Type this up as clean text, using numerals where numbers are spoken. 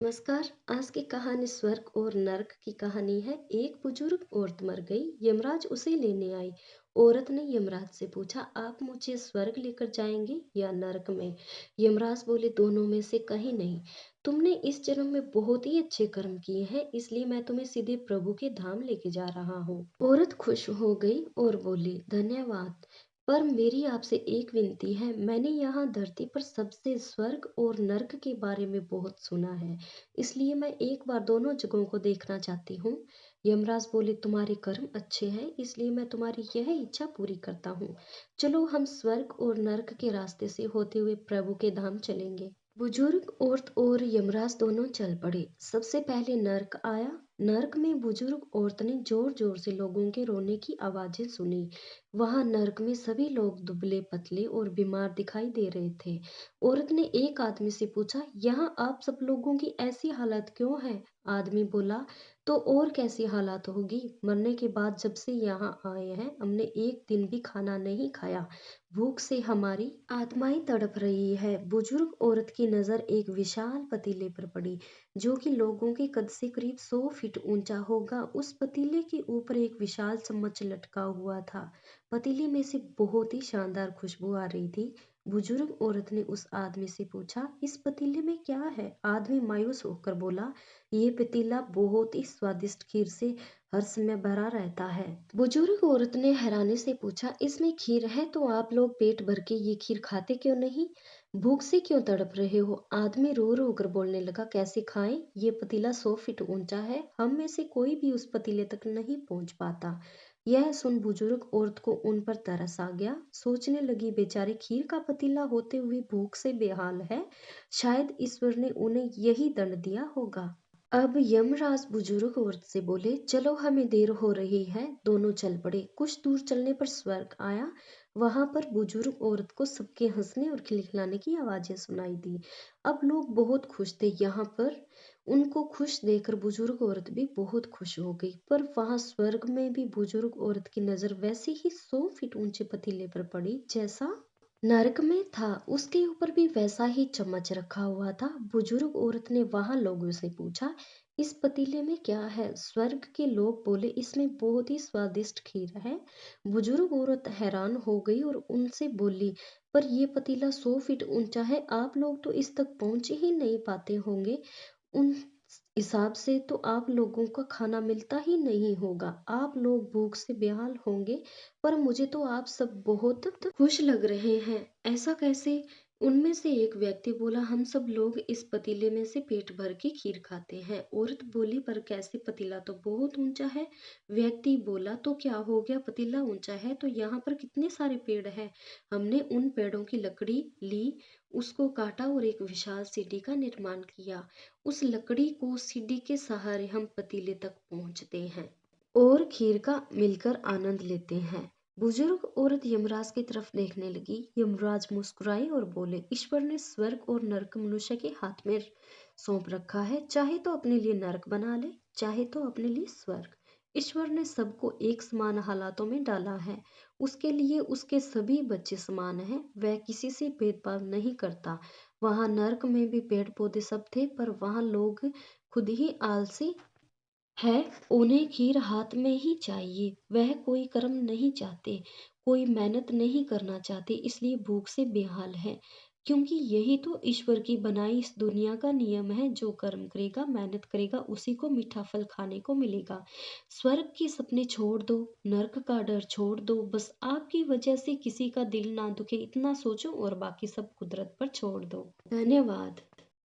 नमस्कार। आज की कहानी स्वर्ग और नर्क की कहानी है। एक बुजुर्ग औरत मर गई। यमराज उसे लेने आई। औरत ने यमराज से पूछा, आप मुझे स्वर्ग लेकर जाएंगे या नरक में? यमराज बोले, दोनों में से कहीं नहीं। तुमने इस जन्म में बहुत ही अच्छे कर्म किए हैं, इसलिए मैं तुम्हें सीधे प्रभु के धाम लेके जा रहा हूँ। औरत खुश हो गई और बोली, धन्यवाद, पर मेरी आपसे एक विनती है। मैंने यहाँ धरती पर सबसे स्वर्ग और नर्क के बारे में बहुत सुना है, इसलिए मैं एक बार दोनों जगहों को देखना चाहती हूँ। यमराज बोले, तुम्हारे कर्म अच्छे हैं, इसलिए मैं तुम्हारी यह इच्छा पूरी करता हूँ। चलो हम स्वर्ग और नर्क के रास्ते से होते हुए प्रभु के धाम चलेंगे। बुजुर्ग औरत और यमराज दोनों चल पड़े। सबसे पहले नर्क आया। नर्क में बुजुर्ग औरत ने जोर जोर से लोगों के रोने की आवाजें सुनी। वहां नर्क में सभी लोग दुबले पतले और बीमार दिखाई दे रहे थे। औरत ने एक आदमी से पूछा, यहाँ आप सब लोगों की ऐसी हालत क्यों है? आदमी बोला, तो और कैसी हालत होगी? मरने के बाद जब से यहाँ आए हैं, हमने एक दिन भी खाना नहीं खाया। भूख से हमारी आत्माएं तड़प रही है। बुजुर्ग औरत की नजर एक विशाल पतीले पर पड़ी, जो कि लोगों के कद से करीब 100 फीट ऊंचा होगा। उस पतीले के ऊपर एक विशाल चम्मच लटका हुआ था। पतीले में से बहुत ही शानदार खुशबू आ रही थी। बुजुर्ग औरत ने उस आदमी से पूछा, इस पतीले में क्या है? आदमी मायूस होकर बोला, ये पतीला बहुत ही स्वादिष्ट खीर से हर समय भरा रहता है। बुजुर्ग औरत ने हैरानी से पूछा, इसमें खीर है तो आप लोग पेट भर के ये खीर खाते क्यों नहीं? भूख से क्यों तड़प रहे हो? आदमी रो रो कर बोलने लगा, कैसे खाएं? ये पतीला 100 फीट ऊंचा है, हम में से कोई भी उस पतीले तक नहीं पहुंच पाता। यह सुन बुजुर्ग औरत को उन पर तरस आ गया। सोचने लगी, बेचारे खीर का पतीला होते हुए भूख से बेहाल है। शायद ईश्वर ने उन्हें यही दंड दिया होगा। अब यमराज बुजुर्ग औरत से बोले, चलो हमें देर हो रही है। दोनों चल पड़े। कुछ दूर चलने पर स्वर्ग आया। वहां पर बुजुर्ग औरत को सबके हंसने और खिलखिलाने की आवाजें सुनाई दी। अब लोग बहुत खुश थे यहाँ पर। उनको खुश देखकर बुजुर्ग औरत भी बहुत खुश हो गई। पर वहां स्वर्ग में भी बुजुर्ग औरत की नजर वैसे ही 100 फीट ऊंचे पतीले पर पड़ी, जैसा नरक में था। उसके ऊपर भी वैसा ही चम्मच रखा हुआ था। बुजुर्ग औरत ने वहां लोगों से पूछा, इस पतीले में क्या है? स्वर्ग के लोग बोले, इसमें बहुत ही स्वादिष्ट खीर है। बुजुर्ग औरत हैरान हो गई और उनसे बोली, पर ये पतीला 100 फीट ऊंचा है, आप लोग तो इस तक पहुंच ही नहीं पाते होंगे। उन हिसाब से तो आप लोगों का खाना मिलता ही नहीं होगा। आप लोग भूख से बेहाल होंगे। पर मुझे तो आप सब बहुत खुश लग रहे हैं, ऐसा कैसे? उनमें से एक व्यक्ति बोला, हम सब लोग इस पतीले में से पेट भर के खीर खाते हैं। औरत बोली, पर कैसे? पतीला तो बहुत ऊंचा है। व्यक्ति बोला, तो क्या हो गया? पतीला ऊंचा है तो यहाँ पर कितने सारे पेड़ हैं। हमने उन पेड़ों की लकड़ी ली, उसको काटा और एक विशाल सीढ़ी का निर्माण किया। उस लकड़ी को सीढ़ी के सहारे हम पतीले तक पहुंचते हैं और खीर का मिलकर आनंद लेते हैं। बुजुर्ग औरत यमराज की तरफ देखने लगी। यमराज मुस्कुराए और बोले, ईश्वर ने स्वर्ग और नरक मनुष्य के हाथ में सौंप रखा है। चाहे तो अपने लिए नरक बना ले, चाहे तो अपने लिए स्वर्ग। ईश्वर ने सबको एक समान हालातों में डाला है। उसके लिए उसके सभी बच्चे समान हैं। वह किसी से भेदभाव नहीं करता। वहां नरक में भी पेड़ पौधे सब थे, पर वहां लोग खुद ही आलसी है। उन्हें खीर हाथ में ही चाहिए। वह कोई कर्म नहीं चाहते, कोई मेहनत नहीं करना चाहते, इसलिए भूख से बेहाल है। क्योंकि यही तो ईश्वर की बनाई इस दुनिया का नियम है, जो कर्म करेगा, मेहनत करेगा, उसी को मीठा फल खाने को मिलेगा। स्वर्ग के सपने छोड़ दो, नरक का डर छोड़ दो। बस आपकी वजह से किसी का दिल ना दुखे, इतना सोचो और बाकी सब कुदरत पर छोड़ दो। धन्यवाद।